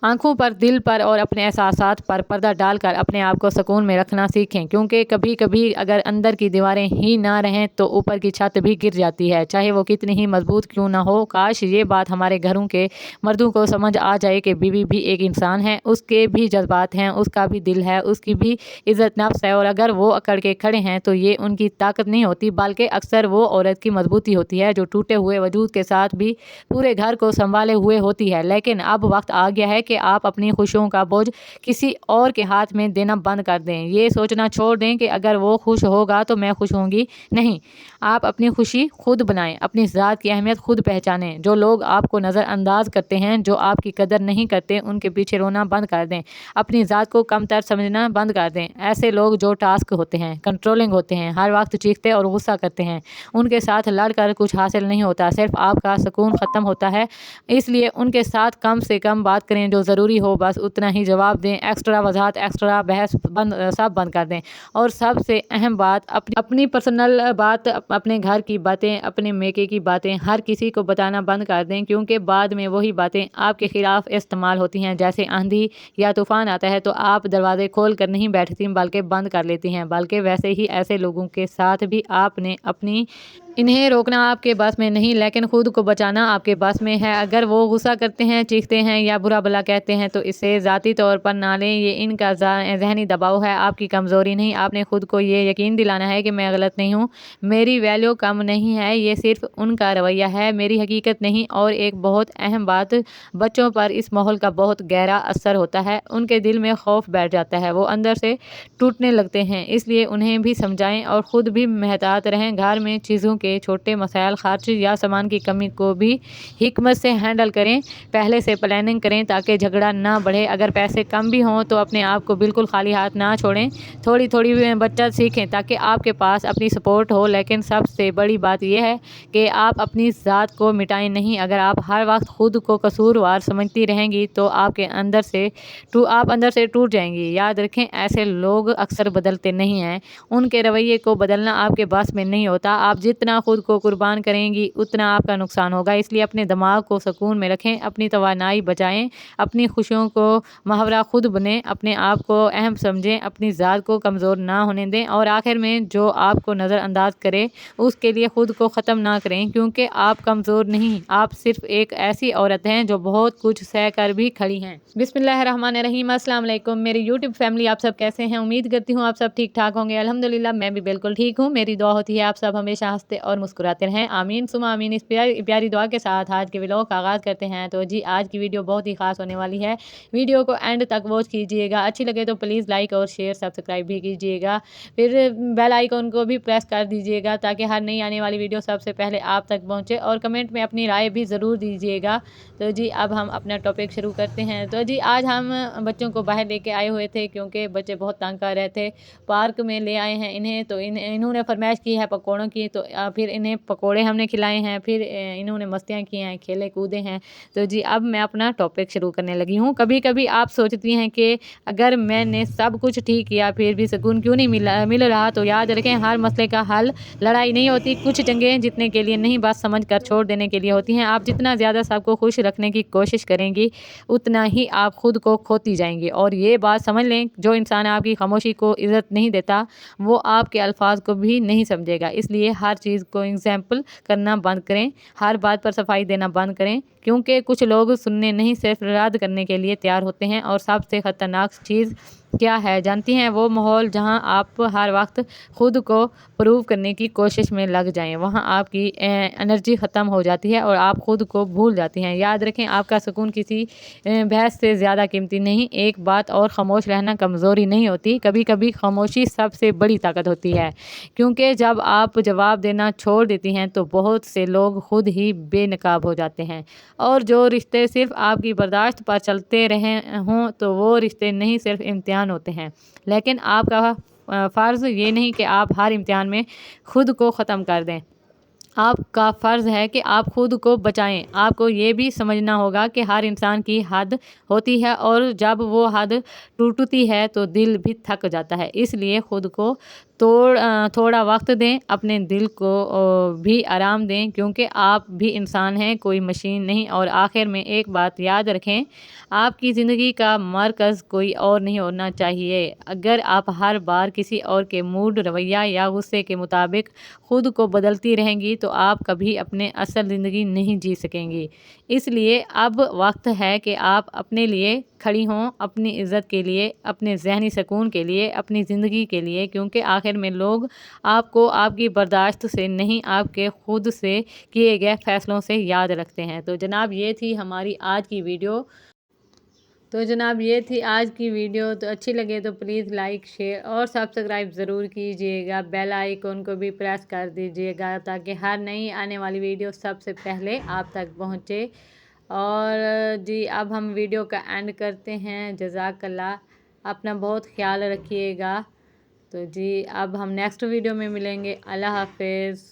आँखों पर, दिल पर और अपने एहसासात पर पर्दा डालकर अपने आप को सुकून में रखना सीखें, क्योंकि कभी कभी अगर अंदर की दीवारें ही ना रहें तो ऊपर की छत भी गिर जाती है, चाहे वो कितनी ही मजबूत क्यों ना हो। काश ये बात हमारे घरों के मर्दों को समझ आ जाए कि बीवी भी एक इंसान है, उसके भी जज्बात हैं, उसका भी दिल है, उसकी भी इज्जत नफ्स है। और अगर वो अकड़ के खड़े हैं तो ये उनकी ताकत नहीं होती, बल्कि अक्सर वो औरत की मजबूती होती है जो टूटे हुए वजूद के साथ भी पूरे घर को संभाले हुए होती है। लेकिन अब वक्त आ गया है कि आप अपनी खुशियों का बोझ किसी और के हाथ में देना बंद कर दें। ये सोचना छोड़ दें कि अगर वो खुश होगा तो मैं खुश होंगी। नहीं, आप अपनी खुशी खुद बनाएं, अपनी ज़ात की अहमियत खुद पहचानें। जो लोग आपको नज़रअंदाज करते हैं, जो आपकी कदर नहीं करते, उनके पीछे रोना बंद कर दें। अपनी ज़ात को कमतर समझना बंद कर दें। ऐसे लोग जो टास्क होते हैं, कंट्रोलिंग होते हैं, हर वक्त चीखते और गुस्सा करते हैं, उनके साथ लड़कर कुछ हासिल नहीं होता, सिर्फ आपका सुकून ख़त्म होता है। इसलिए उनके साथ कम से कम बात करें, जो ज़रूरी हो बस उतना ही जवाब दें। एक्स्ट्रा वजाहत, एक्स्ट्रा बहस सब बंद कर दें। और सबसे अहम बात, अपनी पर्सनल बात, अपने घर की बातें, अपने मेके की बातें हर किसी को बताना बंद कर दें, क्योंकि बाद में वही बातें आपके खिलाफ इस्तेमाल होती हैं। जैसे आंधी या तूफान आता है तो आप दरवाजे खोल कर नहीं बैठती बल्कि बंद कर लेती हैं, बल्कि वैसे ही ऐसे लोगों के साथ भी आपने अपनी इन्हें रोकना आपके बस में नहीं, लेकिन खुद को बचाना आपके बस में है। अगर वो गुस्सा करते हैं, चीखते हैं या बुरा भला कहते हैं तो इसे ज़ाती तौर पर ना लें। ये इनका जहनी दबाव है, आपकी कमज़ोरी नहीं। आपने खुद को ये यकीन दिलाना है कि मैं गलत नहीं हूँ, मेरी वैल्यू कम नहीं है, ये सिर्फ उनका रवैया है, मेरी हकीकत नहीं। और एक बहुत अहम बात, बच्चों पर इस माहौल का बहुत गहरा असर होता है। उनके दिल में खौफ बैठ जाता है, वो अंदर से टूटने लगते हैं। इसलिए उन्हें भी समझाएं और ख़ुद भी महतात रहें। घर में चीज़ों के छोटे मसाइल, खर्च या सामान की कमी को भी हिकमत से हैंडल करें। पहले से प्लानिंग करें ताकि झगड़ा ना बढ़े। अगर पैसे कम भी हों तो अपने आप को बिल्कुल खाली हाथ ना छोड़ें, थोड़ी थोड़ी बचत सीखें ताकि आपके पास अपनी सपोर्ट हो। लेकिन सबसे बड़ी बात यह है कि आप अपनी ज़ात को मिटाएं नहीं। अगर आप हर वक्त खुद को कसूरवार समझती रहेंगी तो आप अंदर से टूट जाएंगी। याद रखें, ऐसे लोग अक्सर बदलते नहीं हैं, उनके रवैये को बदलना आपके बस में नहीं होता। आप जितना खुद को कुर्बान करेंगी उतना आपका नुकसान होगा। इसलिए अपने दिमाग को सुकून में रखें, अपनी तवानाई बचाएं, अपनी खुशियों को मुहावरा खुद बने, अपने आप को अहम समझें, अपनी ज़ात को कमज़ोर ना होने दें। और आखिर में, जो आपको नज़रअंदाज करे उसके लिए खुद को ख़त्म ना करें, क्योंकि आप कमज़ोर नहीं, आप सिर्फ एक ऐसी औरत हैं जो बहुत कुछ सह कर भी खड़ी हैं। बिस्मिल्लाहिर्रहमानिर्रहीम। अस्सलाम वालेकुम मेरी यूट्यूब फैमिली, आप सब कैसे हैं? उम्मीद करती हूँ आप सब ठीक ठाक होंगे। अल्हम्दुलिल्लाह मैं भी बिल्कुल ठीक हूँ। मेरी दुआ होती है आप सब हमेशा हंसते और मुस्कुराते रहें। आमीन सुमा आमीन। इस प्यारी दुआ के साथ आज के व्लॉग का आगाज़ करते हैं। तो जी, आज की वीडियो बहुत ही खास होने वाली है, वीडियो को एंड तक वॉच कीजिएगा। अच्छी लगे तो प्लीज़ लाइक और शेयर सब्सक्राइब भी कीजिएगा, फिर बेल आइकन को भी प्रेस कर दीजिएगा ताकि हर नई आने वाली वीडियो सबसे पहले आप तक पहुँचे। और कमेंट में अपनी राय भी ज़रूर दीजिएगा। तो जी, अब हम अपना टॉपिक शुरू करते हैं। तो जी, आज हम बच्चों को बाहर लेके आए हुए थे क्योंकि बच्चे बहुत तंग कर रहे थे। पार्क में ले आए हैं इन्हें, तो इन्होंने फरमाइश की है पकौड़ों की, तो फिर इन्हें पकौड़े हमने खिलाए हैं, फिर इन्होंने मस्तियाँ की हैं, खेले कूदे हैं। तो जी, अब मैं अपना टॉपिक शुरू करने लगी हूँ। कभी कभी आप सोचती हैं कि अगर मैंने सब कुछ ठीक किया फिर भी सुकून क्यों नहीं मिल रहा, तो याद रखें, हर मसले का हल लड़ाई नहीं होती। कुछ जंगें जीतने के लिए नहीं, बस समझ कर छोड़ देने के लिए होती हैं। आप जितना ज़्यादा सबको खुश रखने की कोशिश करेंगी उतना ही आप खुद को खोती जाएंगी। और ये बात समझ लें, जो इंसान आपकी खामोशी को इज़्ज़त नहीं देता वो आपके अल्फाज को भी नहीं समझेगा। इसलिए हर चीज़ को एग्जाम्पल करना बंद करें, हर बात पर सफाई देना बंद करें, क्योंकि कुछ लोग सुनने नहीं सिर्फ रद्द करने के लिए तैयार होते हैं। और सबसे ख़तरनाक चीज़ क्या है जानती हैं? वो माहौल जहां आप हर वक्त खुद को प्रूव करने की कोशिश में लग जाएं, वहां आपकी एनर्जी ख़त्म हो जाती है और आप खुद को भूल जाती हैं। याद रखें, आपका सुकून किसी बहस से ज़्यादा कीमती नहीं। एक बात और, खामोश रहना कमज़ोरी नहीं होती, कभी कभी खामोशी सबसे बड़ी ताकत होती है, क्योंकि जब आप जवाब देना छोड़ देती हैं तो बहुत से लोग खुद ही बेनकाब हो जाते हैं। और जो रिश्ते सिर्फ आपकी बर्दाश्त पर चलते रहे हों तो वो रिश्ते नहीं, सिर्फ इम्तिहान होते हैं। लेकिन आपका फ़र्ज़ ये नहीं कि आप हर इम्तिहान में खुद को ख़त्म कर दें, आपका फ़र्ज़ है कि आप खुद को बचाएं। आपको ये भी समझना होगा कि हर इंसान की हद होती है और जब वो हद टूटती है तो दिल भी थक जाता है। इसलिए खुद को थोड़ा वक्त दें, अपने दिल को भी आराम दें, क्योंकि आप भी इंसान हैं, कोई मशीन नहीं। और आखिर में एक बात याद रखें, आपकी ज़िंदगी का मरकज़ कोई और नहीं होना चाहिए। अगर आप हर बार किसी और के मूड, रवैया या गुस्से के मुताबिक ख़ुद को बदलती रहेंगी तो आप कभी अपने असल ज़िंदगी नहीं जी सकेंगी। इसलिए अब वक्त है कि आप अपने लिए खड़ी हों, अपनी इज़्ज़त के लिए, अपने ज़हनी सुकून के लिए, अपनी ज़िंदगी के लिए, क्योंकि आखिर में लोग आपको आपकी बर्दाश्त से नहीं, आपके खुद से किए गए फ़ैसलों से याद रखते हैं। तो जनाब ये थी हमारी आज की वीडियो। तो अच्छी लगे तो प्लीज़ लाइक, शेयर और सब्सक्राइब ज़रूर कीजिएगा। बेल आइकन को भी प्रेस कर दीजिएगा ताकि हर नई आने वाली वीडियो सबसे पहले आप तक पहुँचे। और जी अब हम वीडियो का एंड करते हैं। जज़ाकल्लाह, अपना बहुत ख्याल रखिएगा। तो जी अब हम नेक्स्ट वीडियो में मिलेंगे। अल्लाह हाफ़िज़।